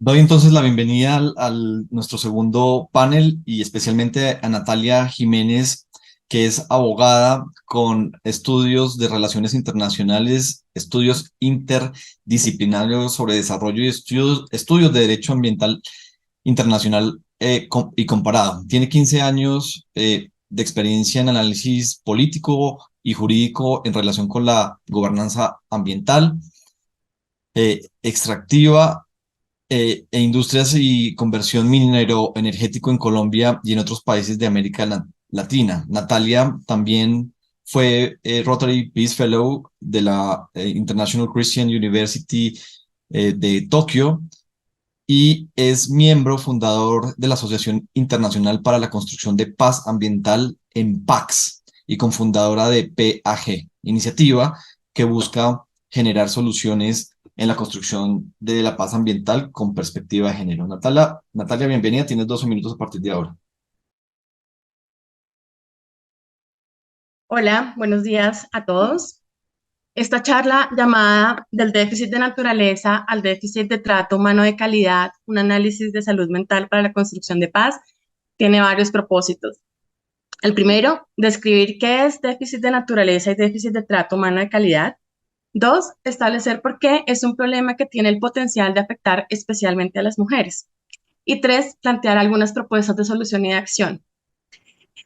Doy entonces la bienvenida al nuestro segundo panel y especialmente a Natalia Jiménez, que es abogada con estudios de relaciones internacionales, estudios interdisciplinarios sobre desarrollo y estudios de derecho ambiental internacional y comparado. Tiene 15 años de experiencia en análisis político y jurídico en relación con la gobernanza ambiental, extractiva e industrias y conversión minero-energético en Colombia y en otros países de América Latina. Natalia también fue Rotary Peace Fellow de la International Christian University de Tokio y es miembro fundador de la Asociación Internacional para la Construcción de Paz Ambiental en PAX y cofundadora de PAG, iniciativa que busca generar soluciones en la construcción de la paz ambiental con perspectiva de género. Natalia, bienvenida, tienes 12 minutos a partir de ahora. Hola, buenos días a todos. Esta charla llamada Del déficit de naturaleza al déficit de trato humano de calidad, un análisis de salud mental para la construcción de paz, tiene varios propósitos. El primero, describir qué es déficit de naturaleza y déficit de trato humano de calidad. Dos, establecer por qué es un problema que tiene el potencial de afectar especialmente a las mujeres. Y tres, plantear algunas propuestas de solución y de acción.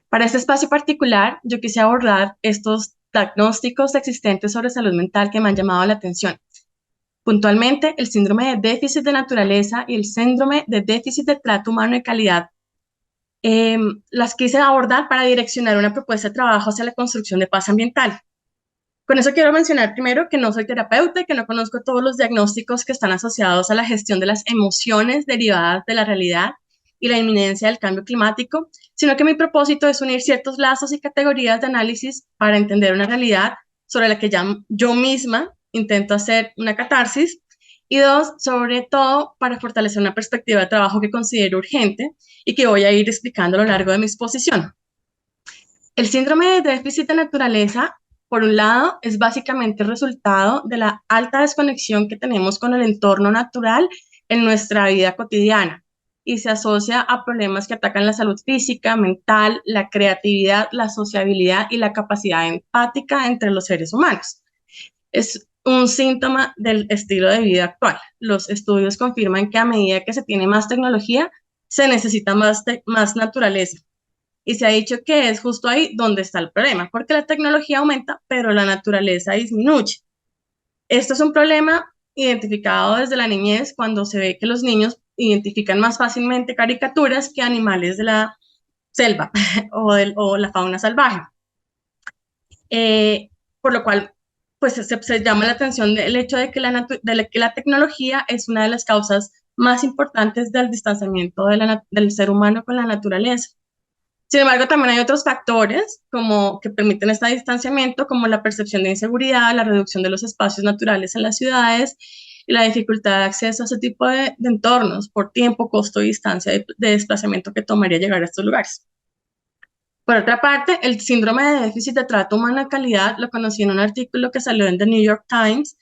Para este espacio particular, yo quise abordar estos diagnósticos existentes sobre salud mental que me han llamado la atención. Puntualmente, el síndrome de déficit de naturaleza y el síndrome de déficit de trato humano de calidad. Las quise abordar para direccionar una propuesta de trabajo hacia la construcción de paz ambiental. Con eso quiero mencionar primero que no soy terapeuta y que no conozco todos los diagnósticos que están asociados a la gestión de las emociones derivadas de la realidad y la inminencia del cambio climático, sino que mi propósito es unir ciertos lazos y categorías de análisis para entender una realidad sobre la que ya yo misma intento hacer una catarsis, y dos, sobre todo para fortalecer una perspectiva de trabajo que considero urgente y que voy a ir explicando a lo largo de mi exposición. El síndrome de déficit de naturaleza, por un lado, es básicamente el resultado de la alta desconexión que tenemos con el entorno natural en nuestra vida cotidiana y se asocia a problemas que atacan la salud física, mental, la creatividad, la sociabilidad y la capacidad empática entre los seres humanos. Es un síntoma del estilo de vida actual. Los estudios confirman que a medida que se tiene más tecnología, se necesita más naturaleza, y se ha dicho que es justo ahí donde está el problema, porque la tecnología aumenta, pero la naturaleza disminuye. Esto es un problema identificado desde la niñez, cuando se ve que los niños identifican más fácilmente caricaturas que animales de la selva o la fauna salvaje. Por lo cual, pues se llama la atención del hecho de que que la tecnología es una de las causas más importantes del distanciamiento del ser humano con la naturaleza. Sin embargo, también hay otros factores como que permiten este distanciamiento, como la percepción de inseguridad, la reducción de los espacios naturales en las ciudades y la dificultad de acceso a ese tipo de entornos por tiempo, costo y distancia de desplazamiento que tomaría llegar a estos lugares. Por otra parte, el síndrome de déficit de trato humano de calidad lo conocí en un artículo que salió en The New York Times,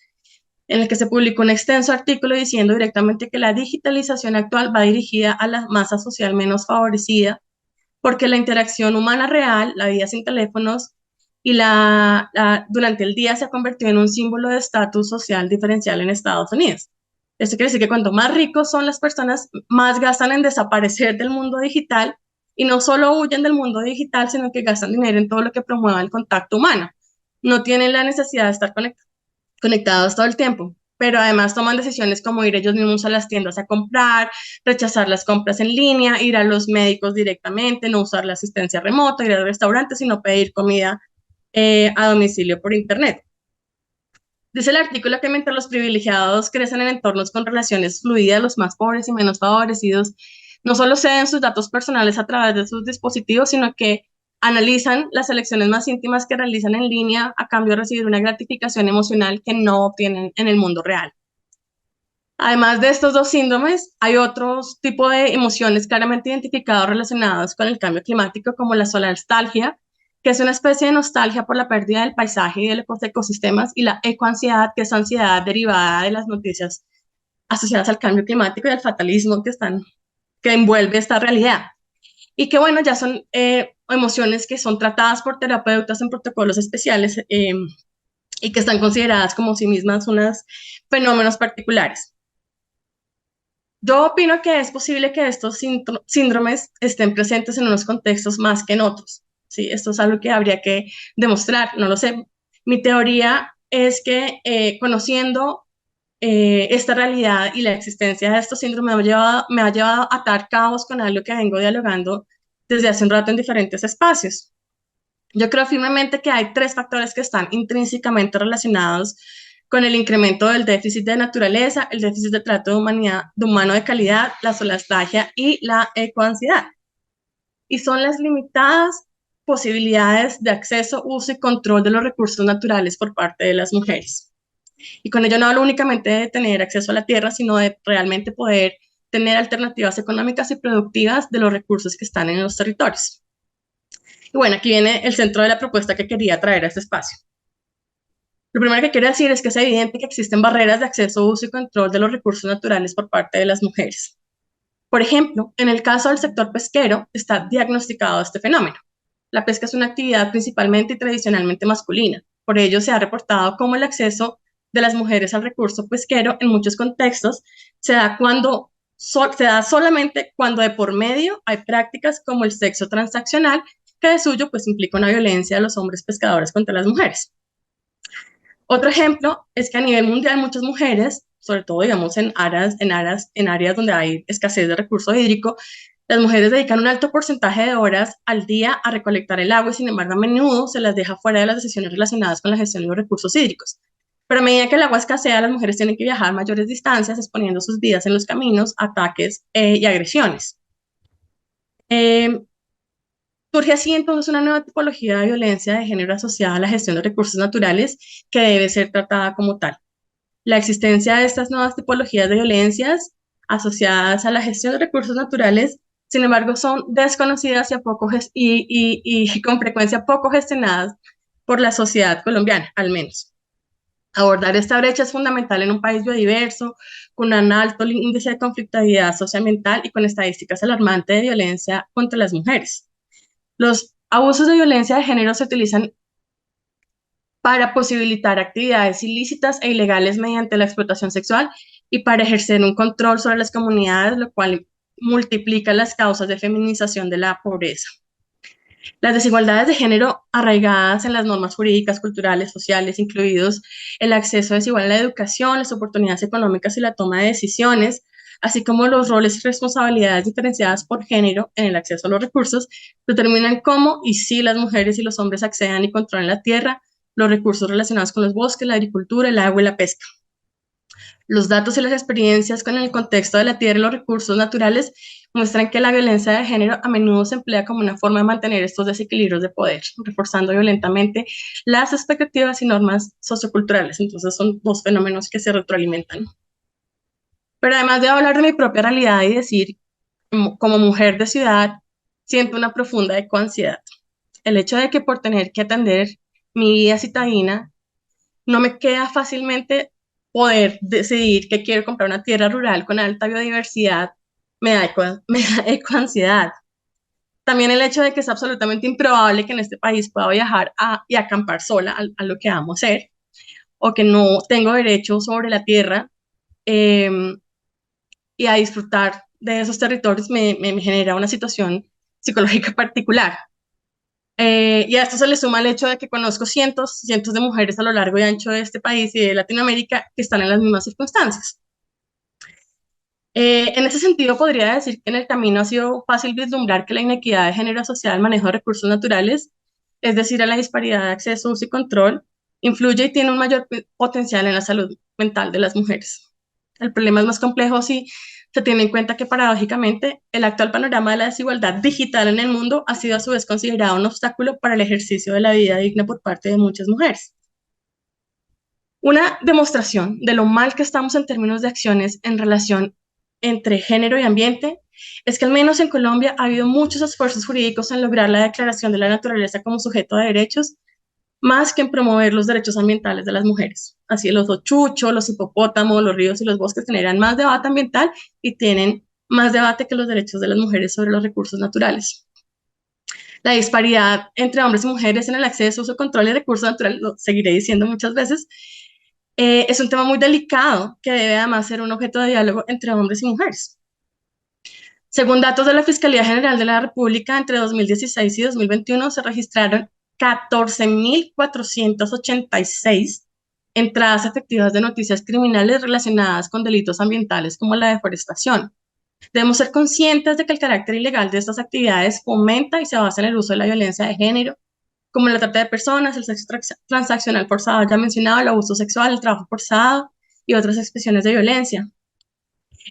en el que se publicó un extenso artículo diciendo directamente que la digitalización actual va dirigida a la masa social menos favorecida, porque la interacción humana real, la vida sin teléfonos y durante el día se ha convertido en un símbolo de estatus social diferencial en Estados Unidos. Esto quiere decir que cuanto más ricos son las personas, más gastan en desaparecer del mundo digital, y no solo huyen del mundo digital, sino que gastan dinero en todo lo que promueva el contacto humano. No tienen la necesidad de estar conectados todo el tiempo, pero además toman decisiones como ir ellos mismos a las tiendas a comprar, rechazar las compras en línea, ir a los médicos directamente, no usar la asistencia remota, ir al restaurante, sino pedir comida a domicilio por internet. Dice el artículo que mientras los privilegiados crecen en entornos con relaciones fluidas, los más pobres y menos favorecidos no solo ceden sus datos personales a través de sus dispositivos, sino que analizan las elecciones más íntimas que realizan en línea a cambio de recibir una gratificación emocional que no obtienen en el mundo real. Además de estos dos síndromes, hay otros tipos de emociones claramente identificados relacionados con el cambio climático, como la solastalgia, que es una especie de nostalgia por la pérdida del paisaje y de los ecosistemas, y la ecoansiedad, que es ansiedad derivada de las noticias asociadas al cambio climático y al fatalismo que envuelve esta realidad. Y que bueno, ya son emociones que son tratadas por terapeutas en protocolos especiales y que están consideradas como sí mismas unos fenómenos particulares. Yo opino que es posible que estos síndromes estén presentes en unos contextos más que en otros. ¿Sí? Esto es algo que habría que demostrar, no lo sé. Mi teoría es que conociendo esta realidad y la existencia de estos síndromes me ha llevado a atar cabos con algo que vengo dialogando desde hace un rato en diferentes espacios. Yo creo firmemente que hay tres factores que están intrínsecamente relacionados con el incremento del déficit de naturaleza, el déficit de trato de humano de calidad, la solastagia y la ecoansiedad. Y son las limitadas posibilidades de acceso, uso y control de los recursos naturales por parte de las mujeres. Y con ello no hablo únicamente de tener acceso a la tierra, sino de realmente poder tener alternativas económicas y productivas de los recursos que están en los territorios. Y bueno, aquí viene el centro de la propuesta que quería traer a este espacio. Lo primero que quiero decir es que es evidente que existen barreras de acceso, uso y control de los recursos naturales por parte de las mujeres. Por ejemplo, en el caso del sector pesquero está diagnosticado este fenómeno. La pesca es una actividad principalmente y tradicionalmente masculina. Por ello, se ha reportado cómo el acceso de las mujeres al recurso pesquero en muchos contextos se da solamente cuando de por medio hay prácticas como el sexo transaccional, que de suyo pues implica una violencia de los hombres pescadores contra las mujeres. Otro ejemplo es que a nivel mundial muchas mujeres, sobre todo digamos en áreas donde hay escasez de recurso hídrico, las mujeres dedican un alto porcentaje de horas al día a recolectar el agua y sin embargo a menudo se las deja fuera de las decisiones relacionadas con la gestión de los recursos hídricos. Pero a medida que el agua escasea, las mujeres tienen que viajar mayores distancias, exponiendo sus vidas en los caminos, ataques y agresiones. Surge así entonces una nueva tipología de violencia de género asociada a la gestión de recursos naturales que debe ser tratada como tal. La existencia de estas nuevas tipologías de violencias asociadas a la gestión de recursos naturales, sin embargo, son desconocidas y con frecuencia poco gestionadas por la sociedad colombiana, al menos. Abordar esta brecha es fundamental en un país biodiverso, con un alto índice de conflictividad socioambiental y con estadísticas alarmantes de violencia contra las mujeres. Los abusos de violencia de género se utilizan para posibilitar actividades ilícitas e ilegales mediante la explotación sexual y para ejercer un control sobre las comunidades, lo cual multiplica las causas de feminización de la pobreza. Las desigualdades de género arraigadas en las normas jurídicas, culturales, sociales, incluidos el acceso desigual a la educación, las oportunidades económicas y la toma de decisiones, así como los roles y responsabilidades diferenciadas por género en el acceso a los recursos, determinan cómo y si las mujeres y los hombres accedan y controlan la tierra, los recursos relacionados con los bosques, la agricultura, el agua y la pesca. Los datos y las experiencias con el contexto de la tierra y los recursos naturales muestran que la violencia de género a menudo se emplea como una forma de mantener estos desequilibrios de poder, reforzando violentamente las expectativas y normas socioculturales. Entonces son dos fenómenos que se retroalimentan. Pero además de hablar de mi propia realidad y decir, como mujer de ciudad, siento una profunda ecoansiedad. El hecho de que por tener que atender mi vida citadina, no me queda fácilmente poder decidir que quiero comprar una tierra rural con alta biodiversidad, me da ecoansiedad. También el hecho de que es absolutamente improbable que en este país pueda viajar y acampar sola a lo que amo hacer, o que no tengo derecho sobre la tierra y a disfrutar de esos territorios me genera una situación psicológica particular. Y a esto se le suma el hecho de que conozco cientos de mujeres a lo largo y ancho de este país y de Latinoamérica que están en las mismas circunstancias. En ese sentido, podría decir que en el camino ha sido fácil vislumbrar que la inequidad de género asociada al manejo de recursos naturales, es decir, a la disparidad de acceso, uso y control, influye y tiene un mayor potencial en la salud mental de las mujeres. El problema es más complejo si se tiene en cuenta que paradójicamente el actual panorama de la desigualdad digital en el mundo ha sido a su vez considerado un obstáculo para el ejercicio de la vida digna por parte de muchas mujeres. Una demostración de lo mal que estamos en términos de acciones en relación entre género y ambiente es que al menos en Colombia ha habido muchos esfuerzos jurídicos en lograr la declaración de la naturaleza como sujeto de derechos más que en promover los derechos ambientales de las mujeres. Así los ochuchos, los hipopótamos, los ríos y los bosques generan más debate ambiental y tienen más debate que los derechos de las mujeres sobre los recursos naturales. La disparidad entre hombres y mujeres en el acceso, uso, control y recursos naturales, lo seguiré diciendo muchas veces, es un tema muy delicado que debe además ser un objeto de diálogo entre hombres y mujeres. Según datos de la Fiscalía General de la República, entre 2016 y 2021 se registraron 14.486 entradas efectivas de noticias criminales relacionadas con delitos ambientales como la deforestación. Debemos ser conscientes de que el carácter ilegal de estas actividades fomenta y se basa en el uso de la violencia de género, como la trata de personas, el sexo transaccional forzado ya mencionado, el abuso sexual, el trabajo forzado y otras expresiones de violencia.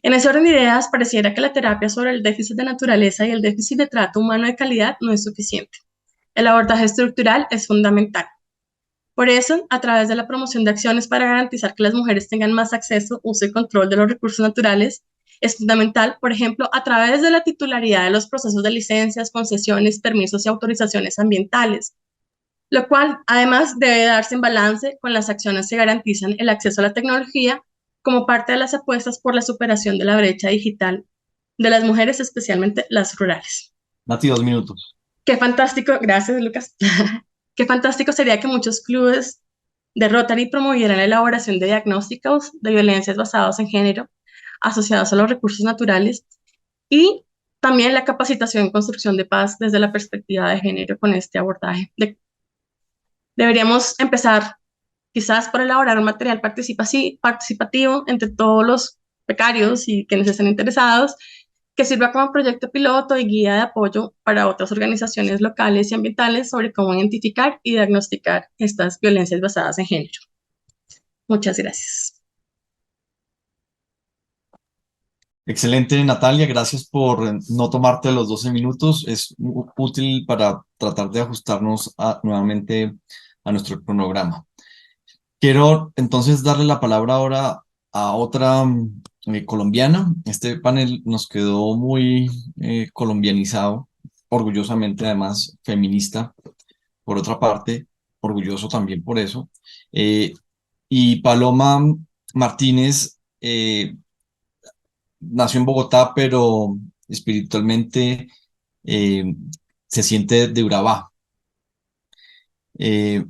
En ese orden de ideas, pareciera que la terapia sobre el déficit de naturaleza y el déficit de trato humano de calidad no es suficiente. El abordaje estructural es fundamental. Por eso, a través de la promoción de acciones para garantizar que las mujeres tengan más acceso, uso y control de los recursos naturales, es fundamental, por ejemplo, a través de la titularidad de los procesos de licencias, concesiones, permisos y autorizaciones ambientales, lo cual además debe darse en balance con las acciones que garantizan el acceso a la tecnología como parte de las apuestas por la superación de la brecha digital de las mujeres, especialmente las rurales. Nati, 2 minutos. Qué fantástico, gracias Lucas, qué fantástico sería que muchos clubes de Rotary promovieran la elaboración de diagnósticos de violencias basados en género asociados a los recursos naturales y también la capacitación en construcción de paz desde la perspectiva de género con este abordaje. Deberíamos empezar quizás por elaborar un material participativo entre todos los becarios y quienes estén interesados, que sirva como proyecto piloto y guía de apoyo para otras organizaciones locales y ambientales sobre cómo identificar y diagnosticar estas violencias basadas en género. Muchas gracias. Excelente, Natalia, gracias por no tomarte los 12 minutos. Es útil para tratar de ajustarnos nuevamente a nuestro cronograma. Quiero entonces darle la palabra ahora a otra colombiana. Este panel nos quedó muy colombianizado, orgullosamente además feminista, por otra parte, orgulloso también por eso. Eh, y Paloma Martínez nació en Bogotá, pero espiritualmente eh, se siente de Urabá. Eh,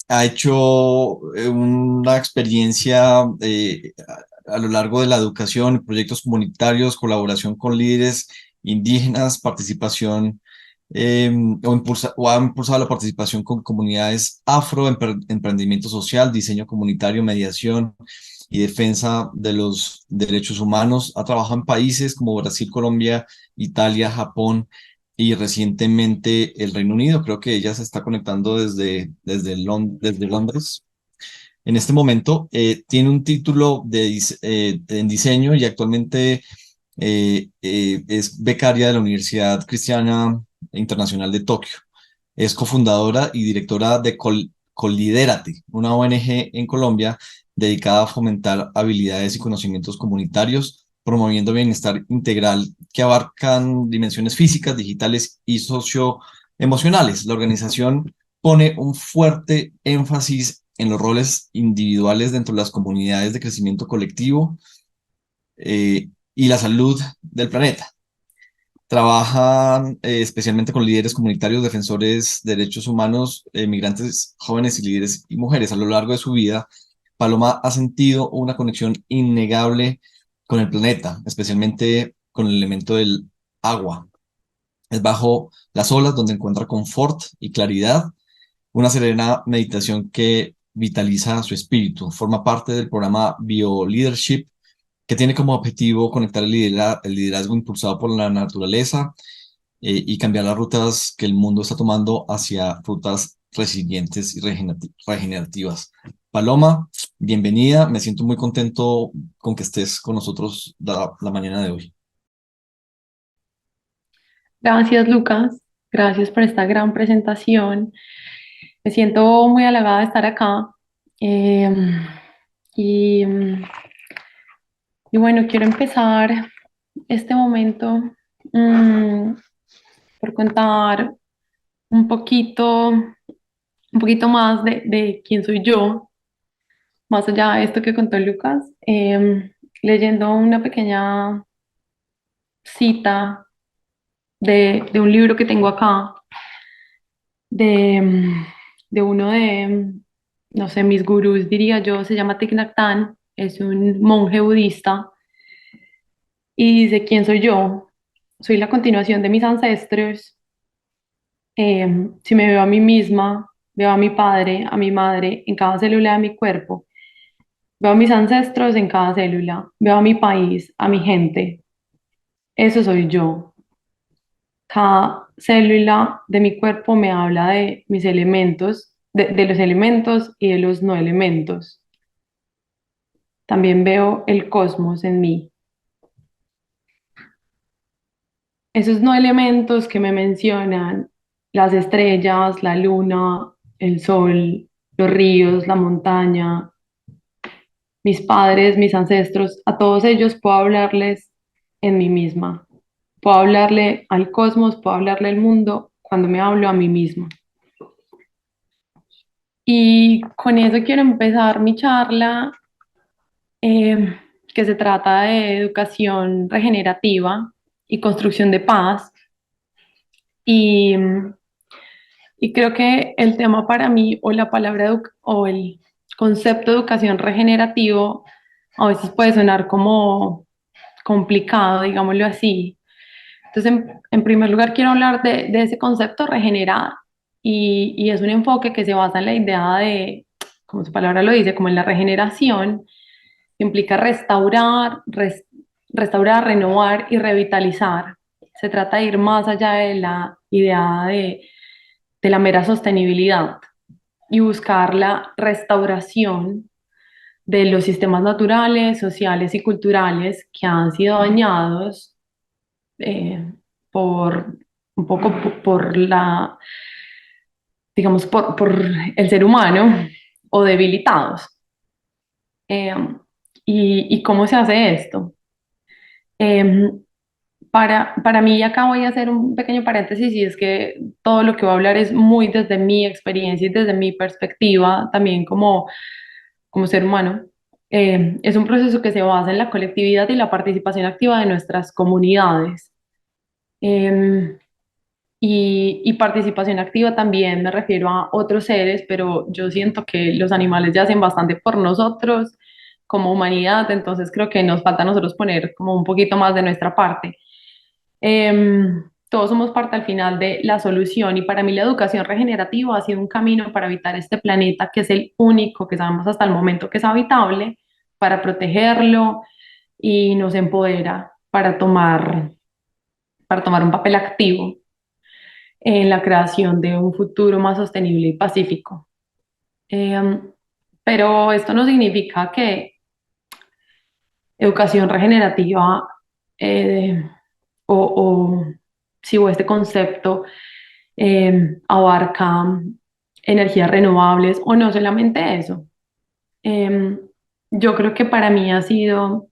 Ha hecho una experiencia a lo largo de la educación, proyectos comunitarios, colaboración con líderes indígenas, participación o ha impulsado la participación con comunidades afro, emprendimiento social, diseño comunitario, mediación y defensa de los derechos humanos. Ha trabajado en países como Brasil, Colombia, Italia, Japón y recientemente el Reino Unido. Creo que ella se está conectando desde Londres. En este momento tiene un título en diseño y actualmente es becaria de la Universidad Cristiana Internacional de Tokio. Es cofundadora y directora de Colidérate, una ONG en Colombia dedicada a fomentar habilidades y conocimientos comunitarios, promoviendo bienestar integral que abarcan dimensiones físicas, digitales y socioemocionales. La organización pone un fuerte énfasis en los roles individuales dentro de las comunidades de crecimiento colectivo y la salud del planeta. Trabajan especialmente con líderes comunitarios, defensores de derechos humanos, migrantes jóvenes y líderes y mujeres. A lo largo de su vida, Paloma ha sentido una conexión innegable con el planeta, especialmente con el elemento del agua. Es bajo las olas donde encuentra confort y claridad, una serena meditación que vitaliza su espíritu. Forma parte del programa BioLeadership, que tiene como objetivo conectar el liderazgo impulsado por la naturaleza y cambiar las rutas que el mundo está tomando hacia rutas resilientes y regenerativas. Paloma, bienvenida. Me siento muy contento con que estés con nosotros la mañana de hoy. Gracias, Lucas. Gracias por esta gran presentación. Me siento muy halagada de estar acá. Eh, y, y bueno, quiero empezar este momento mm, por contar un poquito un poquito más de quién soy yo, más allá de esto que contó Lucas, leyendo una pequeña cita de un libro que tengo acá, de, de uno de, no sé, mis gurús, diría yo, se llama Thich Nhat Hanh, es un monje budista, y dice, ¿quién soy yo? Soy la continuación de mis ancestros. Si me veo a mí misma, veo a mi padre, a mi madre en cada célula de mi cuerpo, veo a mis ancestros en cada célula, veo a mi país, a mi gente. Eso soy yo. Cada célula de mi cuerpo me habla de mis elementos, de los elementos y de los no elementos. También veo el cosmos en mí. Esos no elementos que me mencionan, las estrellas, la luna, el sol, los ríos, la montaña, mis padres, mis ancestros, a todos ellos puedo hablarles en mí misma. Puedo hablarle al cosmos, puedo hablarle al mundo cuando me hablo a mí misma. Y con eso quiero empezar mi charla, que se trata de educación regenerativa y construcción de paz. Y, y creo que el tema para mí, o la palabra o el concepto de educación regenerativo, a veces puede sonar como complicado, digámoslo así. Entonces, en primer lugar, quiero hablar de ese concepto regenerar, y es un enfoque que se basa en la idea de, como su palabra lo dice, como en la regeneración, que implica restaurar, renovar y revitalizar. Se trata de ir más allá de la idea de la mera sostenibilidad y buscar la restauración de los sistemas naturales, sociales y culturales que han sido dañados, eh, por un poco por la, digamos, por el ser humano, o debilitados. Eh, y cómo se hace esto? Eh, para mí, acá voy a hacer un pequeño paréntesis, y es que todo lo que voy a hablar es muy desde mi experiencia y desde mi perspectiva, también como ser humano. Es un proceso que se basa en la colectividad y la participación activa de nuestras comunidades. Em, y participación activa también me refiero a otros seres, pero yo siento que los animales ya hacen bastante por nosotros como humanidad, entonces creo que nos falta a nosotros poner como un poquito más de nuestra parte. Todos somos parte al final de la solución, y para mí la educación regenerativa ha sido un camino para habitar este planeta, que es el único que sabemos hasta el momento que es habitable, para protegerlo, y nos empodera para tomar un papel activo en la creación de un futuro más sostenible y pacífico. Eh, pero esto no significa que educación regenerativa, eh, o si o este concepto, abarca energías renovables, o no solamente eso. Eh, yo creo que para mí ha sido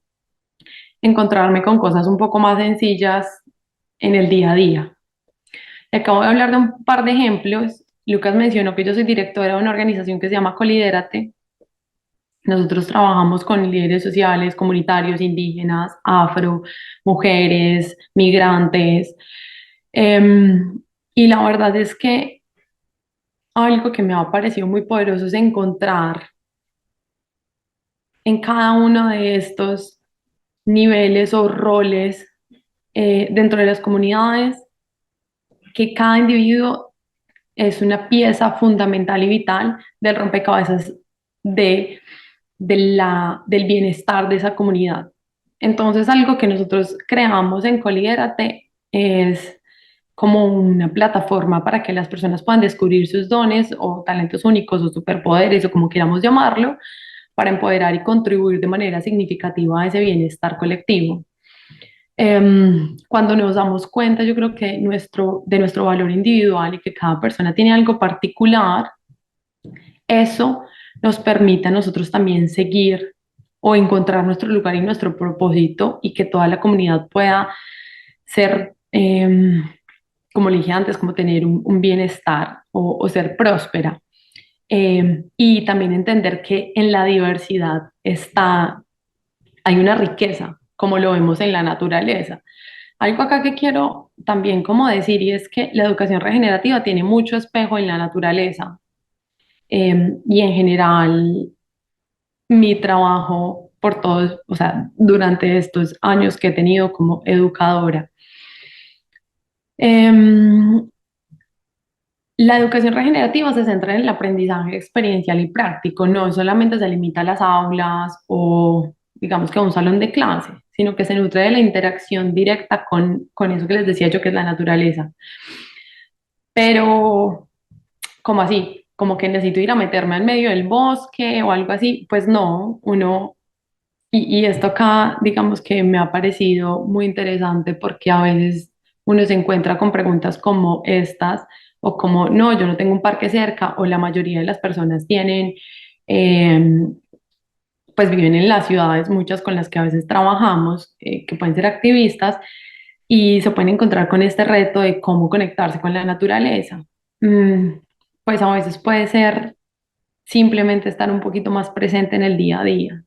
encontrarme con cosas un poco más sencillas en el día a día. Acabo de hablar de un par de ejemplos. Lucas mencionó que yo soy directora de una organización que se llama Colidérate. Nosotros trabajamos con líderes sociales, comunitarios, indígenas, afro, mujeres, migrantes. Y la verdad es que algo que me ha parecido muy poderoso es encontrar en cada uno de estos niveles o roles, dentro de las comunidades, que cada individuo es una pieza fundamental y vital del rompecabezas de, del bienestar de esa comunidad. Entonces, algo que nosotros creamos en Colidérate es como una plataforma para que las personas puedan descubrir sus dones o talentos únicos o superpoderes, o como queramos llamarlo, para empoderar y contribuir de manera significativa a ese bienestar colectivo. Cuando nos damos cuenta, yo creo que de nuestro valor individual, y que cada persona tiene algo particular, eso nos permite a nosotros también seguir o encontrar nuestro lugar y nuestro propósito, y que toda la comunidad pueda ser, como le dije antes, como tener un bienestar, o ser próspera. y también entender que en la diversidad hay una riqueza, como lo vemos en la naturaleza. Algo acá que quiero también como decir y es que la educación regenerativa tiene mucho espejo en la naturaleza. Y en general mi trabajo por todos, o sea, durante estos años que he tenido como educadora. Em, la educación regenerativa se centra en el aprendizaje experiencial y práctico, no solamente se limita a las aulas o digamos que a un salón de clase, sino que se nutre de la interacción directa con eso que les decía yo, que es la naturaleza. Pero, ¿como así? Como que necesito ir a meterme en medio del bosque o algo así, pues no, y esto acá, digamos que me ha parecido muy interesante porque a veces uno se encuentra con preguntas como estas o como, no, yo no tengo un parque cerca o la mayoría de las personas tienen, eh, pues viven en las ciudades, muchas con las que a veces trabajamos, que pueden ser activistas y se pueden encontrar con este reto de cómo conectarse con la naturaleza. Mm, pues a veces puede ser simplemente estar un poquito más presente en el día a día.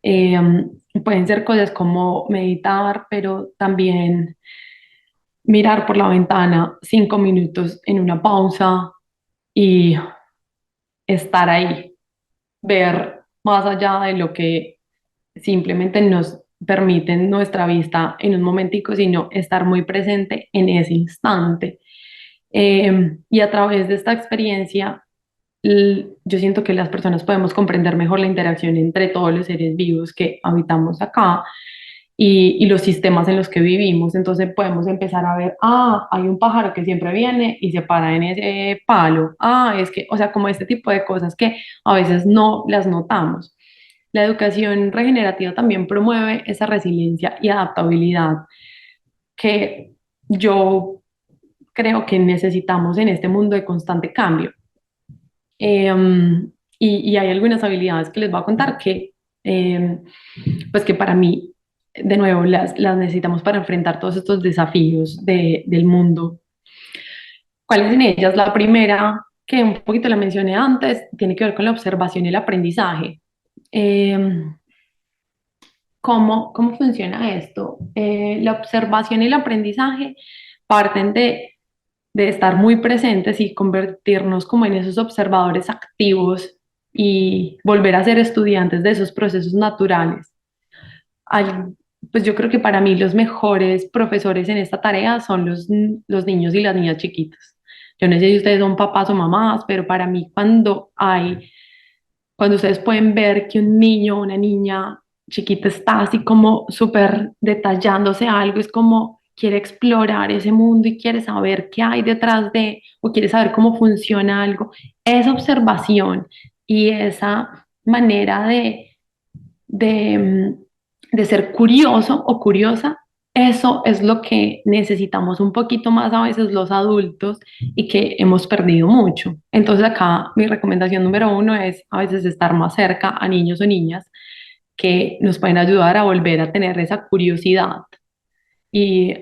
Eh, pueden ser cosas como meditar, pero también mirar por la ventana 5 minutos en una pausa y estar ahí, ver más allá de lo que simplemente nos permite nuestra vista en un momentico, sino estar muy presente en ese instante. Y a través de esta experiencia, yo siento que las personas podemos comprender mejor la interacción entre todos los seres vivos que habitamos acá y los sistemas en los que vivimos. Entonces podemos empezar a ver, ah, hay un pájaro que siempre viene y se para en ese palo. Ah, es que, o sea, como este tipo de cosas que a veces no las notamos. La educación regenerativa también promueve esa resiliencia y adaptabilidad que yo creo que necesitamos en este mundo de constante cambio. Y hay algunas habilidades que les voy a contar eh, pues que para mí, de nuevo, las necesitamos para enfrentar todos estos desafíos del mundo. ¿Cuáles en ellas? La primera, que un poquito la mencioné antes, tiene que ver con la observación y el aprendizaje. Eh, ¿cómo funciona esto? La observación y el aprendizaje parten de estar muy presentes y convertirnos como en esos observadores activos y volver a ser estudiantes de esos procesos naturales. Pues yo creo que para mí los mejores profesores en esta tarea son los niños y las niñas chiquitas. Yo no sé si ustedes son papás o mamás, pero para mí cuando ustedes pueden ver que un niño o una niña chiquita está así como súper detallándose algo, es como quiere explorar ese mundo y quiere saber qué hay detrás o quiere saber cómo funciona algo. Esa observación y esa manera de, mm, de ser curioso o curiosa, eso es lo que necesitamos un poquito más a veces los adultos y que hemos perdido mucho. Entonces acá mi recomendación número uno es a veces estar más cerca a niños o niñas que nos pueden ayudar a volver a tener esa curiosidad y,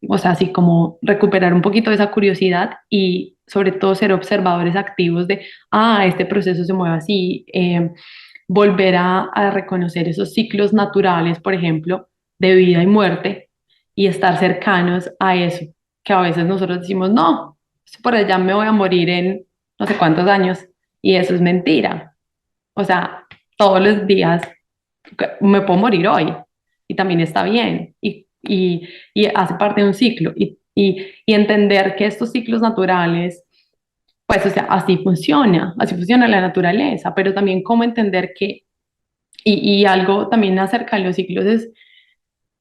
o sea, así como recuperar un poquito de esa curiosidad y sobre todo ser observadores activos de, ah, este proceso se mueve así, volver a reconocer esos ciclos naturales, por ejemplo, de vida y muerte y estar cercanos a eso, que a veces nosotros decimos, no, por allá me voy a morir en no sé cuántos años y eso es mentira. O sea, todos los días me puedo morir hoy y también está bien y hace parte de un ciclo y entender que estos ciclos naturales, pues o sea, así funciona la naturaleza, pero también cómo entender y algo también acerca de los ciclos es,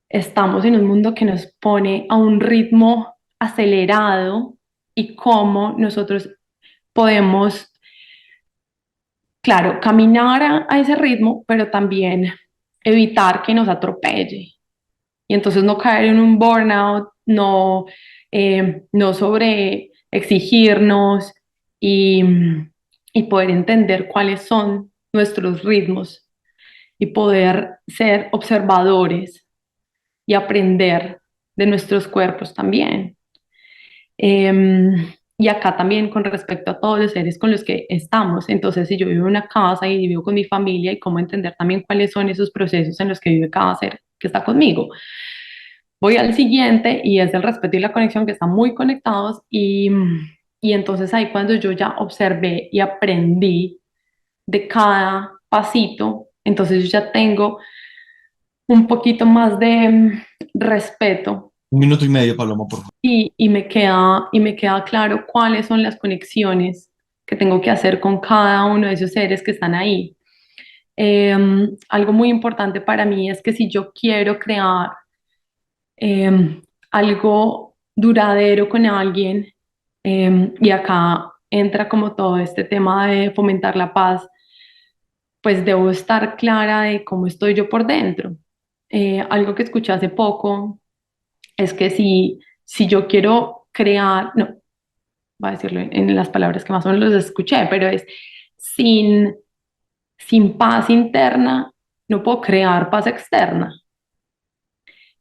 estamos en un mundo que nos pone a un ritmo acelerado y cómo nosotros podemos, claro, caminar a ese ritmo, pero también evitar que nos atropelle y entonces no caer en un burnout, no sobre exigirnos y, y poder entender cuáles son nuestros ritmos y poder ser observadores y aprender de nuestros cuerpos también. y acá también con respecto a todos los seres con los que estamos. Entonces, si yo vivo en una casa y vivo con mi familia, y cómo entender también cuáles son esos procesos en los que vive cada ser que está conmigo. Voy al siguiente y es el respeto y la conexión, que están muy conectados, y entonces ahí cuando yo ya observé y aprendí de cada pasito, entonces yo ya tengo un poquito más de respeto, 1 minuto y medio, Paloma, por favor. y me queda claro cuáles son las conexiones que tengo que hacer con cada uno de esos seres que están ahí. Algo muy importante para mí es que si yo quiero crear algo duradero con alguien, y acá entra como todo este tema de fomentar la paz, pues debo estar clara de cómo estoy yo por dentro. Algo que escuché hace poco es que si yo quiero crear, no, voy a decirlo en las palabras que más o menos escuché, pero es sin, sin paz interna, no puedo crear paz externa.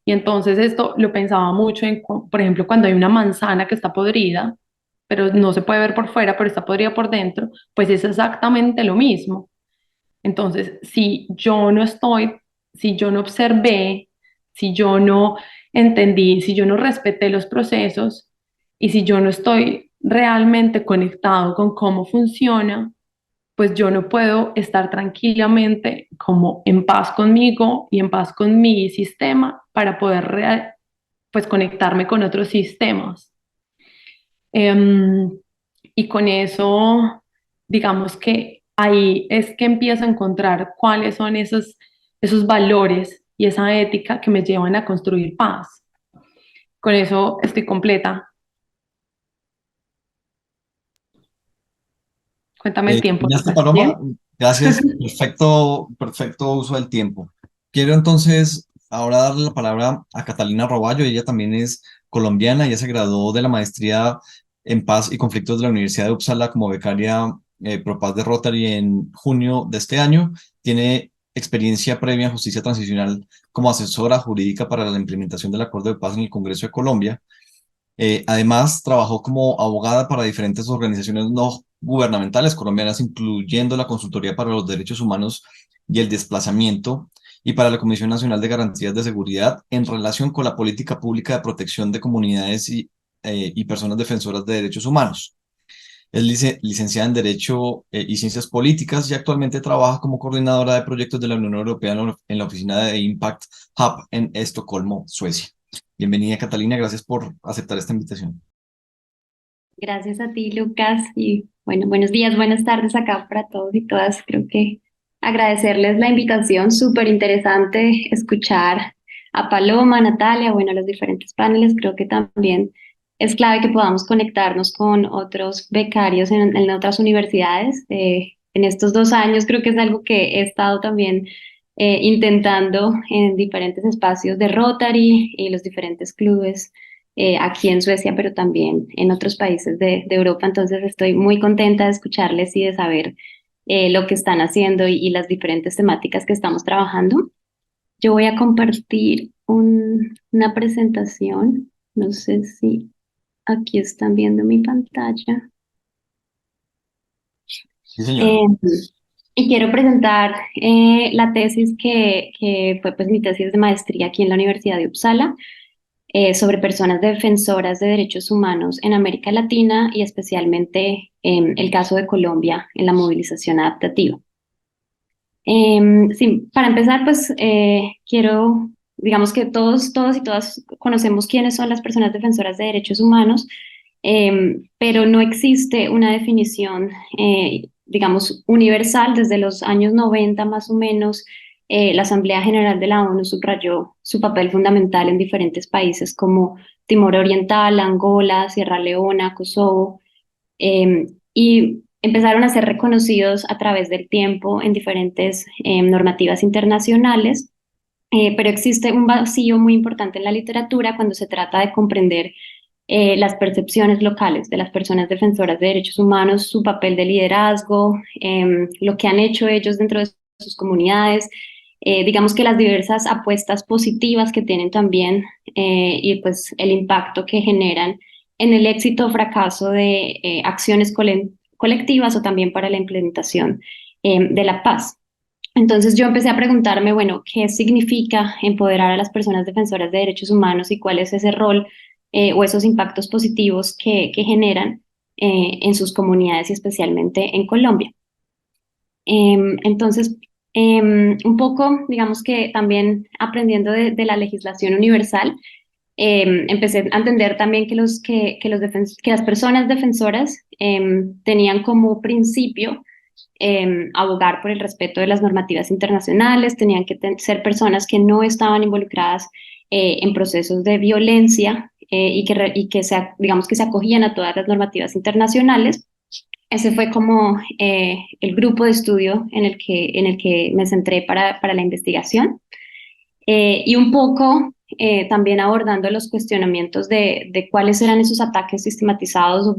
Y entonces esto lo pensaba mucho en, por ejemplo, cuando hay una manzana que está podrida, pero no se puede ver por fuera, pero está podrida por dentro, pues es exactamente lo mismo. Entonces, si yo no estoy, si yo no observé, si yo no entendí, si yo no respeté los procesos, y si yo no estoy realmente conectado con cómo funciona, pues yo no puedo estar tranquilamente como en paz conmigo y en paz con mi sistema para poder pues conectarme con otros sistemas. Em, y con eso, digamos que ahí es que empiezo a encontrar cuáles son esos valores y esa ética que me llevan a construir paz. Con eso estoy completa. Cuéntame el tiempo, ¿Terminaste, Lucas. Paloma? ¿Bien? Gracias. Perfecto, perfecto uso del tiempo. Quiero entonces ahora darle la palabra a Catalina Roballo. Ella también es colombiana. Ella se graduó de la maestría en Paz y Conflictos de la Universidad de Uppsala como becaria Pro Paz de Rotary en junio de este año. Tiene experiencia previa en justicia transicional como asesora jurídica para la implementación del Acuerdo de Paz en el Congreso de Colombia. Además, trabajó como abogada para diferentes organizaciones no gubernamentales colombianas, incluyendo la Consultoría para los Derechos Humanos y el Desplazamiento, y para la Comisión Nacional de Garantías de Seguridad en relación con la política pública de protección de comunidades y personas defensoras de derechos humanos. Es licenciada en Derecho y Ciencias Políticas, y actualmente trabaja como coordinadora de proyectos de la Unión Europea en la oficina de Impact Hub en Estocolmo, Suecia. Bienvenida, Catalina, gracias por aceptar esta invitación. Gracias a ti, Lucas, y bueno, buenos días, buenas tardes acá para todos y todas. Creo que agradecerles la invitación, súper interesante escuchar a Paloma, a Natalia, bueno, a los diferentes paneles. Creo que también es clave que podamos conectarnos con otros becarios en otras universidades. En estos 2 años creo que es algo que he estado también intentando en diferentes espacios de Rotary y los diferentes clubes aquí en Suecia, pero también en otros países de Europa. Entonces estoy muy contenta de escucharles y de saber lo que están haciendo y las diferentes temáticas que estamos trabajando. Yo voy a compartir una presentación. No sé si aquí están viendo mi pantalla. Sí, señora. Eh, y quiero presentar la tesis que fue pues mi tesis de maestría aquí en la Universidad de Uppsala, sobre personas defensoras de derechos humanos en América Latina y especialmente en el caso de Colombia en la movilización adaptativa. Sí, para empezar, pues quiero, digamos que todos y todas conocemos quiénes son las personas defensoras de derechos humanos, pero no existe una definición, digamos, universal. Desde los años 90 más o menos. La Asamblea General de la ONU subrayó su papel fundamental en diferentes países como Timor Oriental, Angola, Sierra Leona, Kosovo, y empezaron a ser reconocidos a través del tiempo en diferentes normativas internacionales. Pero existe un vacío muy importante en la literatura cuando se trata de comprender las percepciones locales de las personas defensoras de derechos humanos, su papel de liderazgo, lo que han hecho ellos dentro de sus comunidades, digamos que las diversas apuestas positivas que tienen también, y pues el impacto que generan en el éxito o fracaso de acciones colectivas o también para la implementación de la paz. Entonces yo empecé a preguntarme, bueno, ¿qué significa empoderar a las personas defensoras de derechos humanos y cuál es ese rol o esos impactos positivos que generan en sus comunidades y especialmente en Colombia? Entonces, un poco, digamos que también aprendiendo de la legislación universal, empecé a entender también que las personas defensoras tenían como principio abogar por el respeto de las normativas internacionales, tenían que ser personas que no estaban involucradas en procesos de violencia digamos que se acogían a todas las normativas internacionales. Ese fue como el grupo de estudio en el que me centré para la investigación. Y un poco también abordando los cuestionamientos de cuáles eran esos ataques sistematizados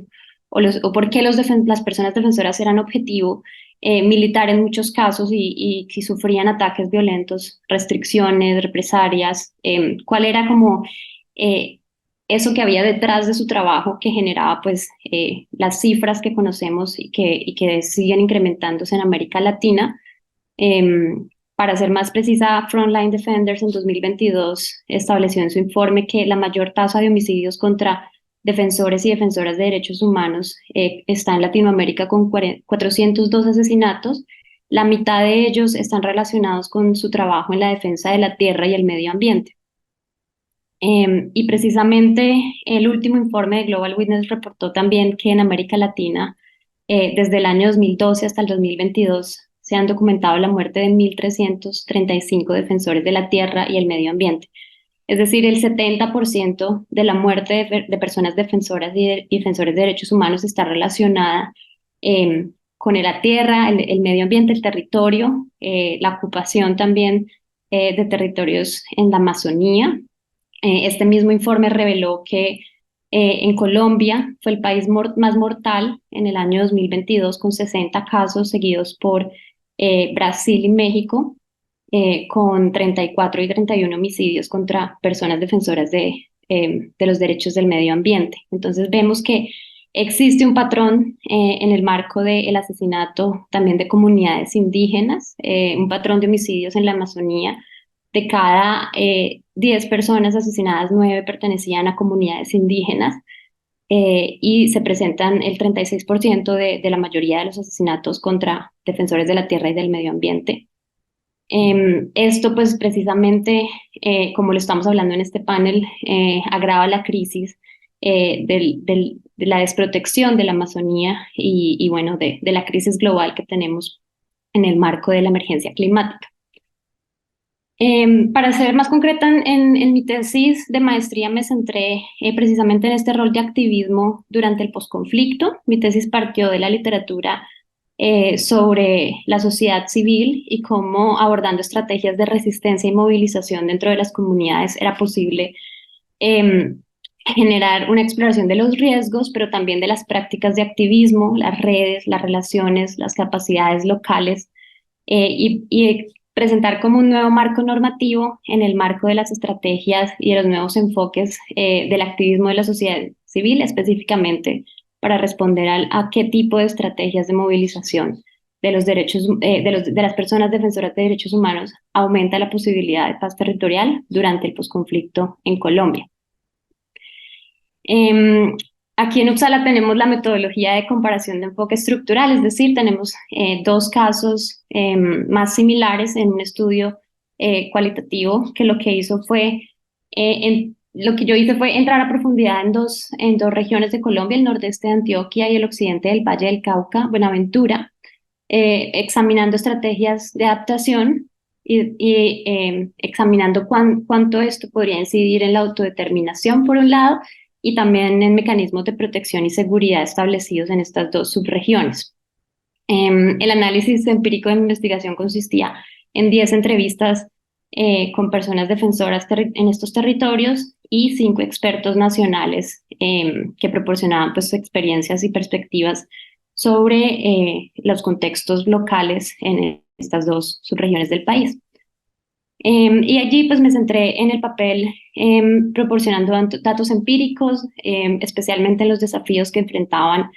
o por qué las personas defensoras eran objetivo militar en muchos casos y si sufrían ataques violentos, restricciones, represalias, cuál era como eso que había detrás de su trabajo que generaba pues las cifras que conocemos y que siguen incrementándose en América Latina. Para ser más precisa, Frontline Defenders en 2022 estableció en su informe que la mayor tasa de homicidios contra defensores y defensoras de derechos humanos está en Latinoamérica con 402 asesinatos. La mitad de ellos están relacionados con su trabajo en la defensa de la tierra y el medio ambiente. Y precisamente el último informe de Global Witness reportó también que en América Latina, desde el año 2012 hasta el 2022, se han documentado la muerte de 1.335 defensores de la tierra y el medio ambiente. Es decir, el 70% de la muerte de personas defensoras y defensores de derechos humanos está relacionada con la tierra, el medio ambiente, el territorio, la ocupación también de territorios en la Amazonía. Este mismo informe reveló que en Colombia fue el país más mortal en el año 2022 con 60 casos seguidos por Brasil y México con 34 y 31 homicidios contra personas defensoras de los derechos del medio ambiente. Entonces vemos que existe un patrón en el marco del asesinato también de comunidades indígenas, un patrón de homicidios en la Amazonía. De cada 10 personas asesinadas, 9 pertenecían a comunidades indígenas y se presentan el 36% de la mayoría de los asesinatos contra defensores de la tierra y del medio ambiente. Esto pues precisamente, como lo estamos hablando en este panel, agrava la crisis de la desprotección de la Amazonía y bueno, de la crisis global que tenemos en el marco de la emergencia climática. Para ser más concreta, en mi tesis de maestría me centré precisamente en este rol de activismo durante el posconflicto. Mi tesis partió de la literatura sobre la sociedad civil y cómo abordando estrategias de resistencia y movilización dentro de las comunidades era posible generar una exploración de los riesgos, pero también de las prácticas de activismo, las redes, las relaciones, las capacidades locales y presentar como un nuevo marco normativo en el marco de las estrategias y de los nuevos enfoques del activismo de la sociedad civil, específicamente para responder a qué tipo de estrategias de movilización de los derechos de las personas defensoras de derechos humanos aumenta la posibilidad de paz territorial durante el posconflicto en Colombia. Aquí en Uppsala tenemos la metodología de comparación de enfoque estructural, es decir, tenemos dos casos más similares en un estudio cualitativo que lo que hizo fue, lo que yo hice fue entrar a profundidad en dos regiones de Colombia, el nordeste de Antioquia y el occidente del Valle del Cauca, Buenaventura, examinando estrategias de adaptación y examinando cuánto esto podría incidir en la autodeterminación por un lado y también en mecanismos de protección y seguridad establecidos en estas dos subregiones. El análisis empírico de investigación consistía en 10 entrevistas con personas defensoras en estos territorios y 5 expertos nacionales que proporcionaban pues, experiencias y perspectivas sobre los contextos locales en estas dos subregiones del país. Y allí pues me centré en el papel proporcionando datos empíricos, especialmente en los desafíos que enfrentaban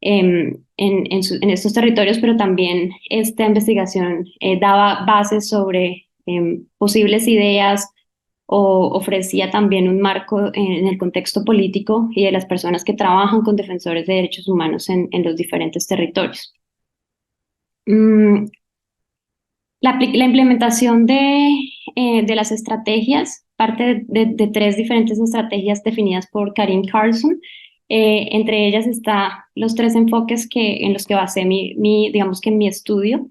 en estos territorios, pero también esta investigación daba bases sobre posibles ideas o ofrecía también un marco en el contexto político y de las personas que trabajan con defensores de derechos humanos en los diferentes territorios. Mm, la implementación de las estrategias parte de tres diferentes estrategias definidas por Karin Carlson. Entre ellas está los tres enfoques en los que basé digamos que mi estudio.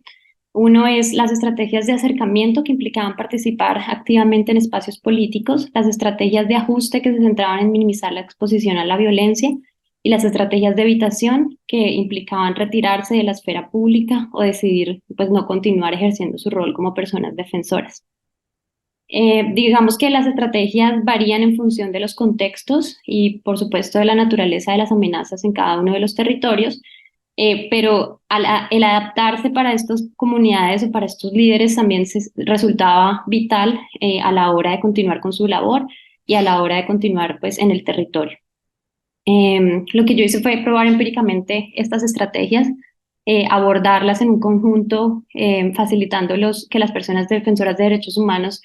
Uno es las estrategias de acercamiento que implicaban participar activamente en espacios políticos, las estrategias de ajuste que se centraban en minimizar la exposición a la violencia y las estrategias de evitación que implicaban retirarse de la esfera pública o decidir pues no continuar ejerciendo su rol como personas defensoras. Digamos que las estrategias varían en función de los contextos y por supuesto de la naturaleza de las amenazas en cada uno de los territorios, pero el adaptarse para estas comunidades o para estos líderes también resultaba vital a la hora de continuar con su labor y a la hora de continuar pues en el territorio. Lo que yo hice fue probar empíricamente estas estrategias, abordarlas en un conjunto, facilitando que las personas defensoras de derechos humanos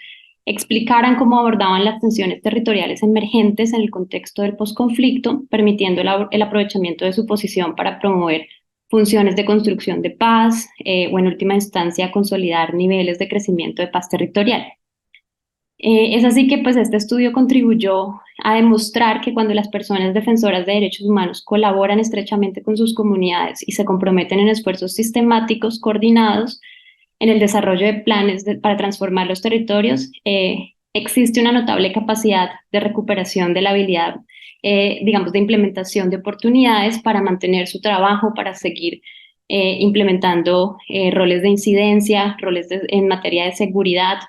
explicaran cómo abordaban las tensiones territoriales emergentes en el contexto del posconflicto, permitiendo el aprovechamiento de su posición para promover funciones de construcción de paz o en última instancia consolidar niveles de crecimiento de paz territorial. Es así que pues este estudio contribuyó a demostrar que cuando las personas defensoras de derechos humanos colaboran estrechamente con sus comunidades y se comprometen en esfuerzos sistemáticos, coordinados, en el desarrollo de planes para transformar los territorios, existe una notable capacidad de recuperación de la habilidad, digamos, de implementación de oportunidades para mantener su trabajo, para seguir implementando roles de incidencia, roles en materia de seguridad,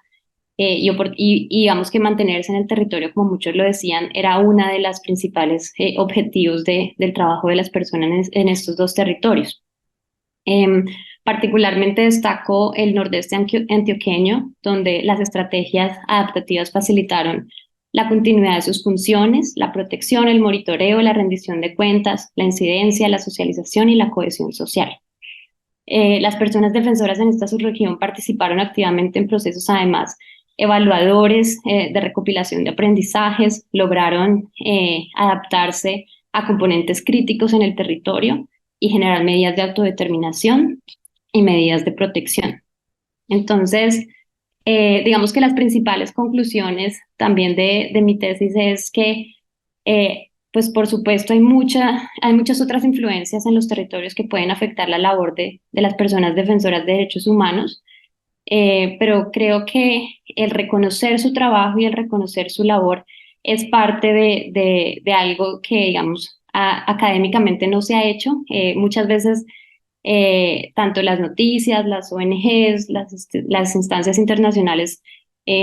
y digamos que mantenerse en el territorio, como muchos lo decían, era una de las principales objetivos del trabajo de las personas en estos dos territorios. Particularmente destaco el nordeste antioqueño, donde las estrategias adaptativas facilitaron la continuidad de sus funciones, la protección, el monitoreo, la rendición de cuentas, la incidencia, la socialización y la cohesión social. Las personas defensoras en esta subregión participaron activamente en procesos, además, evaluadores de recopilación de aprendizajes, lograron adaptarse a componentes críticos en el territorio y generar medidas de autodeterminación y medidas de protección. Entonces, digamos que las principales conclusiones también de mi tesis es que, pues por supuesto, hay muchas otras influencias en los territorios que pueden afectar la labor de las personas defensoras de derechos humanos, pero creo que el reconocer su trabajo y el reconocer su labor es parte de algo que, digamos, académicamente no se ha hecho. Muchas veces tanto las noticias, las ONGs, las instancias internacionales,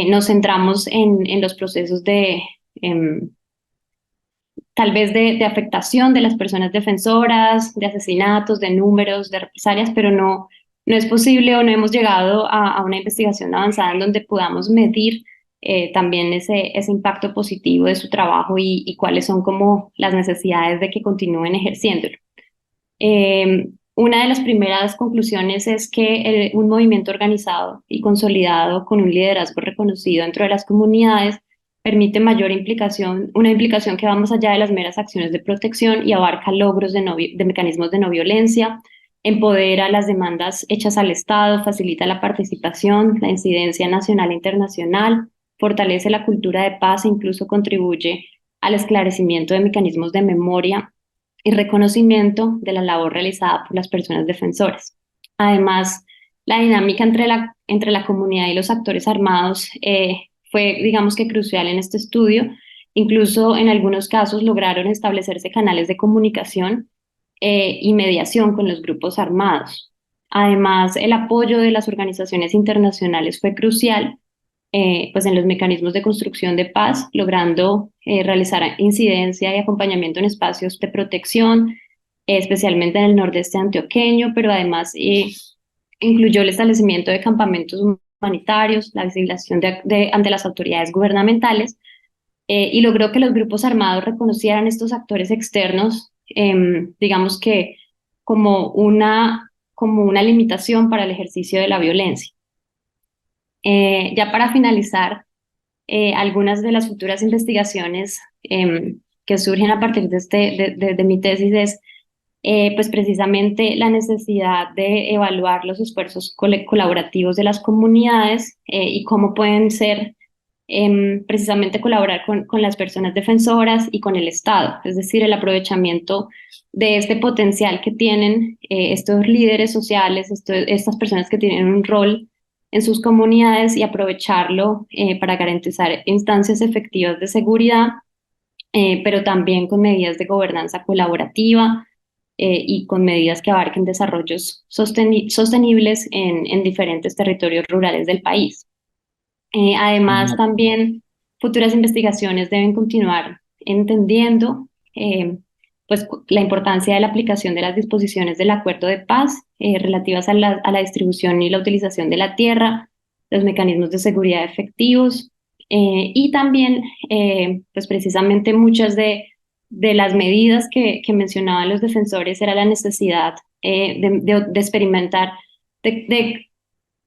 nos centramos en los procesos tal vez de afectación de las personas defensoras, de asesinatos, de números, de represalias, pero no es posible o no hemos llegado a una investigación avanzada en donde podamos medir también ese impacto positivo de su trabajo y cuáles son como las necesidades de que continúen ejerciéndolo. Una de las primeras conclusiones es que un movimiento organizado y consolidado con un liderazgo reconocido dentro de las comunidades permite mayor implicación, una implicación que va más allá de las meras acciones de protección y abarca logros de mecanismos de no violencia, empodera las demandas hechas al Estado, facilita la participación, la incidencia nacional e internacional, fortalece la cultura de paz e incluso contribuye al esclarecimiento de mecanismos de memoria y reconocimiento de la labor realizada por las personas defensoras. Además, la dinámica entre la comunidad y los actores armados fue, digamos que, crucial en este estudio. Incluso en algunos casos lograron establecerse canales de comunicación y mediación con los grupos armados. Además, el apoyo de las organizaciones internacionales fue crucial pues en los mecanismos de construcción de paz, logrando realizar incidencia y acompañamiento en espacios de protección, especialmente en el nordeste antioqueño, pero además incluyó el establecimiento de campamentos humanitarios, la visibilización ante las autoridades gubernamentales, y logró que los grupos armados reconocieran estos actores externos, digamos que como una limitación para el ejercicio de la violencia. Ya para finalizar, algunas de las futuras investigaciones que surgen a partir de mi tesis es pues precisamente la necesidad de evaluar los esfuerzos colaborativos de las comunidades y cómo pueden ser precisamente colaborar con las personas defensoras y con el Estado, es decir, el aprovechamiento de este potencial que tienen estos líderes sociales, estas personas que tienen un rol en sus comunidades y aprovecharlo para garantizar instancias efectivas de seguridad, pero también con medidas de gobernanza colaborativa y con medidas que abarquen desarrollos sostenibles en diferentes territorios rurales del país. Además, también futuras investigaciones deben continuar entendiendo pues, la importancia de la aplicación de las disposiciones del Acuerdo de Paz relativas a la distribución y la utilización de la tierra, los mecanismos de seguridad efectivos y también, pues precisamente muchas de las medidas que mencionaban los defensores era la necesidad de experimentar, de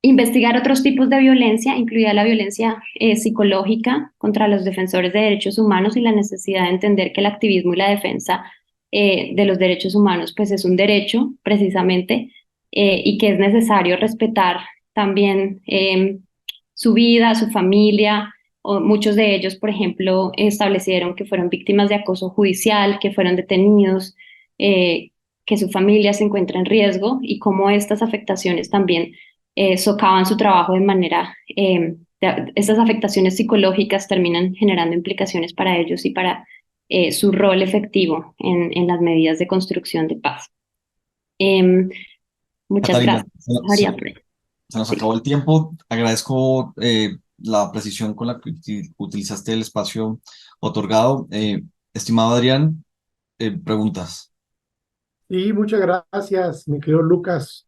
investigar otros tipos de violencia, incluida la violencia psicológica contra los defensores de derechos humanos y la necesidad de entender que el activismo y la defensa de los derechos humanos pues es un derecho precisamente y que es necesario respetar también su vida, su familia. O muchos de ellos, por ejemplo, establecieron que fueron víctimas de acoso judicial, que fueron detenidos, que su familia se encuentra en riesgo y cómo estas afectaciones también socavan su trabajo de manera, estas afectaciones psicológicas terminan generando implicaciones para ellos y para su rol efectivo en las medidas de construcción de paz. Muchas Catalina, gracias, María. se nos acabó el tiempo. Agradezco la precisión con la que utilizaste el espacio otorgado. Estimado Adrián, preguntas. Sí, muchas gracias, mi querido Lucas.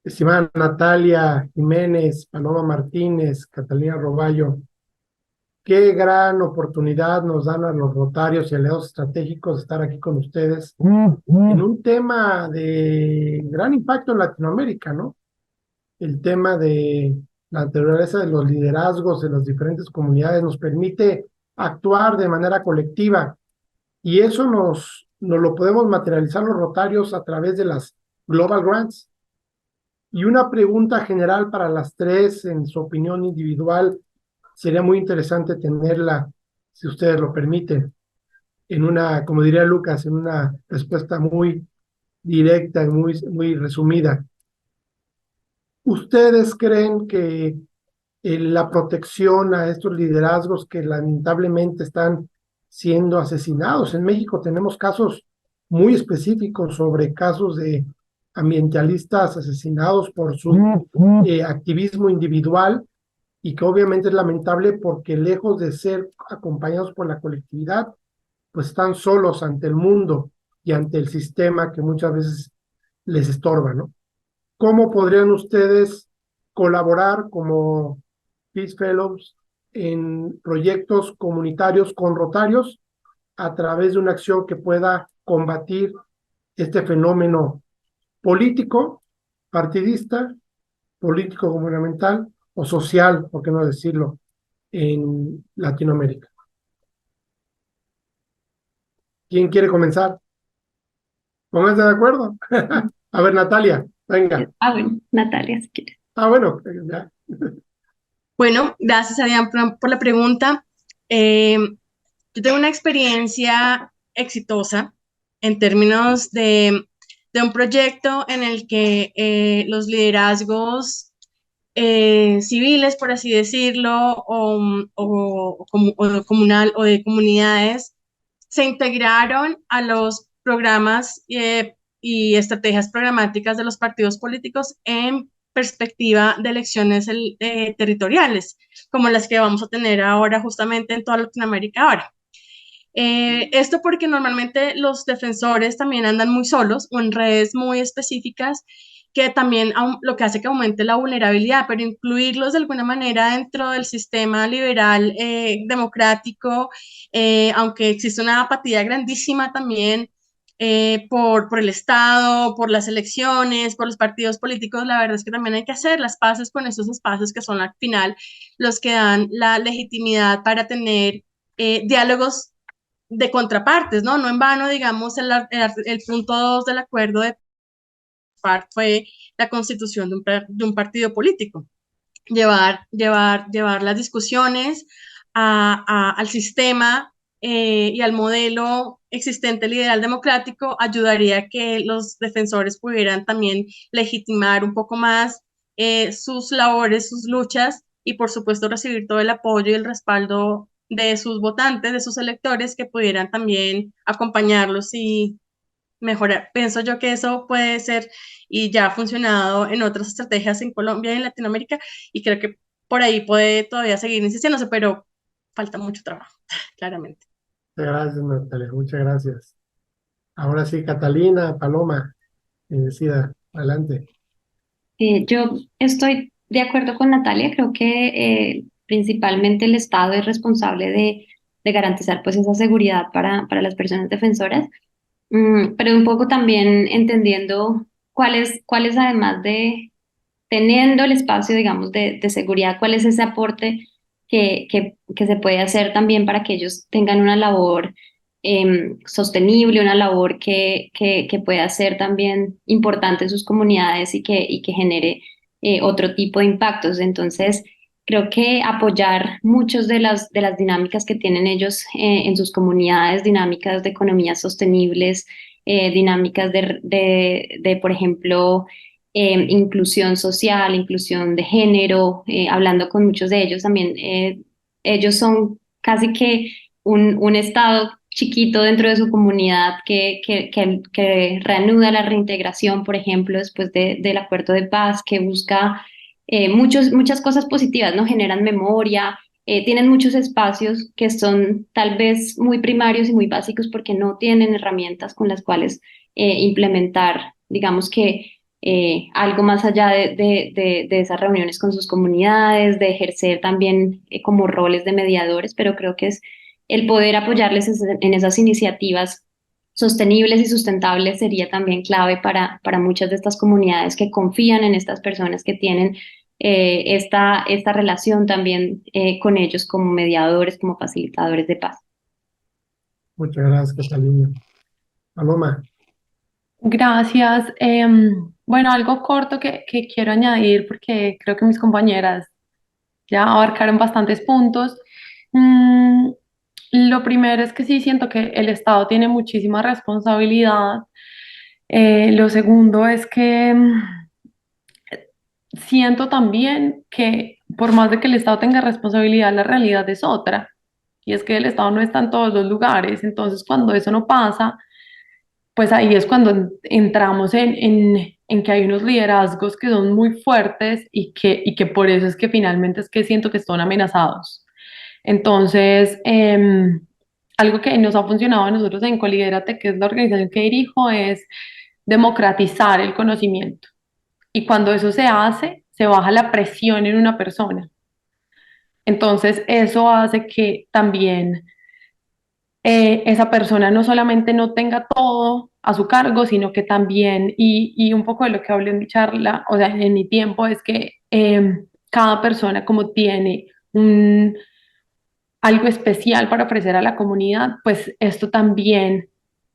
Estimada Natalia Jiménez, Paloma Martínez, Catalina Roballo, qué gran oportunidad nos dan a los rotarios y aliados estratégicos de estar aquí con ustedes en un tema de gran impacto en Latinoamérica, ¿no? El tema de la naturaleza de los liderazgos de las diferentes comunidades nos permite actuar de manera colectiva y eso nos lo podemos materializar los rotarios a través de las Global Grants. Y una pregunta general para las tres, en su opinión individual, sería muy interesante tenerla, si ustedes lo permiten, en una, como diría Lucas, en una respuesta muy directa y muy resumida. ¿Ustedes creen que la protección a estos liderazgos que lamentablemente están siendo asesinados? En México tenemos casos muy específicos sobre casos de ambientalistas asesinados por su activismo individual y que obviamente es lamentable porque lejos de ser acompañados por la colectividad, pues están solos ante el mundo y ante el sistema que muchas veces les estorba, ¿no? ¿Cómo podrían ustedes colaborar como Peace Fellows en proyectos comunitarios con rotarios a través de una acción que pueda combatir este fenómeno político, partidista, político gubernamental o social, por qué no decirlo, en Latinoamérica? ¿Quién quiere comenzar? ¿Pónganse de acuerdo? A ver, Natalia, venga. Bueno, Natalia, si quieres. Bueno, ya. Bueno, gracias, Adrián, por la pregunta. Yo tengo una experiencia exitosa en términos de un proyecto en el que los liderazgos civiles, por así decirlo, o comunal o de comunidades, se integraron a los programas y estrategias programáticas de los partidos políticos en perspectiva de elecciones territoriales, como las que vamos a tener ahora justamente en toda Latinoamérica ahora. Esto porque normalmente los defensores también andan muy solos o en redes muy específicas que también lo que hace que aumente la vulnerabilidad, pero incluirlos de alguna manera dentro del sistema liberal democrático, aunque existe una apatía grandísima también por el Estado, por las elecciones, por los partidos políticos, la verdad es que también hay que hacer las paces con esos espacios que son al final los que dan la legitimidad para tener diálogos de contrapartes, ¿no? No en vano, digamos, el punto 2 del acuerdo de FARC fue la constitución de un partido político. Llevar las discusiones al sistema y al modelo existente liberal democrático ayudaría a que los defensores pudieran también legitimar un poco más sus labores, sus luchas y por supuesto recibir todo el apoyo y el respaldo de sus votantes, de sus electores que pudieran también acompañarlos y mejorar. Pienso yo que eso puede ser y ya ha funcionado en otras estrategias en Colombia y en Latinoamérica y creo que por ahí puede todavía seguir insistiéndose, pero falta mucho trabajo, claramente. Muchas gracias, Natalia, muchas gracias. Ahora sí, Catalina, Paloma, decida, adelante. Yo estoy de acuerdo con Natalia, creo que principalmente el Estado es responsable de garantizar pues esa seguridad para las personas defensoras. Pero un poco también entendiendo cuál es además de teniendo el espacio, digamos, de seguridad, cuál es ese aporte que se puede hacer también para que ellos tengan una labor sostenible, una labor que pueda ser también importante en sus comunidades y que genere otro tipo de impactos. Entonces, creo que apoyar muchas de las dinámicas que tienen ellos en sus comunidades, dinámicas de economías sostenibles, dinámicas por ejemplo, inclusión social, inclusión de género, hablando con muchos de ellos también, ellos son casi que un estado chiquito dentro de su comunidad que reanuda la reintegración, por ejemplo, después del acuerdo de paz, que busca muchas cosas positivas, ¿no? Generan memoria, tienen muchos espacios que son tal vez muy primarios y muy básicos porque no tienen herramientas con las cuales implementar, digamos que algo más allá de esas reuniones con sus comunidades, de ejercer también como roles de mediadores, pero creo que es el poder apoyarles en esas iniciativas sostenibles y sustentables sería también clave para muchas de estas comunidades que confían en estas personas que tienen esta relación también con ellos como mediadores, como facilitadores de paz. Muchas gracias, Catalina. Paloma, Gracias. Bueno, algo corto que quiero añadir porque creo que mis compañeras ya abarcaron bastantes puntos. Mm, lo primero es que sí siento que el Estado tiene muchísima responsabilidad. Lo segundo es que siento también que por más de que el Estado tenga responsabilidad, la realidad es otra. Y es que el Estado no está en todos los lugares. Entonces, cuando eso no pasa, pues ahí es cuando entramos en que hay unos liderazgos que son muy fuertes y que por eso es que finalmente es que siento que están amenazados. Entonces, algo que nos ha funcionado a nosotros en Colidérate, que es la organización que dirijo, es democratizar el conocimiento. Y cuando eso se hace, se baja la presión en una persona. Entonces, eso hace que también esa persona no solamente no tenga todo a su cargo, sino que también, y un poco de lo que hablé en mi charla, o sea, en mi tiempo, es que cada persona como tiene algo especial para ofrecer a la comunidad, pues esto también,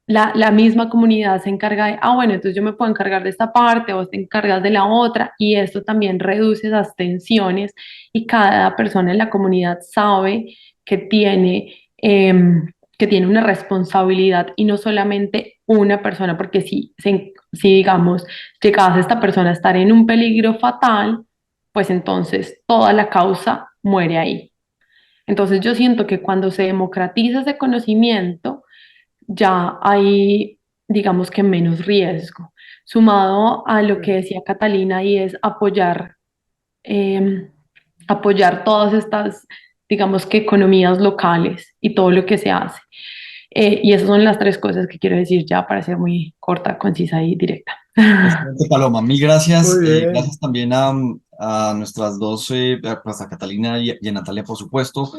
la misma comunidad se encarga de, bueno, entonces yo me puedo encargar de esta parte, vos te encargas de la otra, y esto también reduce esas tensiones y cada persona en la comunidad sabe que tiene... que tiene una responsabilidad y no solamente una persona, porque si digamos, llegase esta persona a estar en un peligro fatal, pues entonces toda la causa muere ahí. Entonces yo siento que cuando se democratiza ese conocimiento, ya hay, digamos que menos riesgo, sumado a lo que decía Catalina y es eh, apoyar todas estas, digamos que economías locales y todo lo que se hace. Y esas son las tres cosas que quiero decir ya para ser muy corta, concisa y directa. Excelente, Paloma. Mil gracias. Muy bien. Gracias también a nuestras dos, pues a Catalina y a Natalia, por supuesto,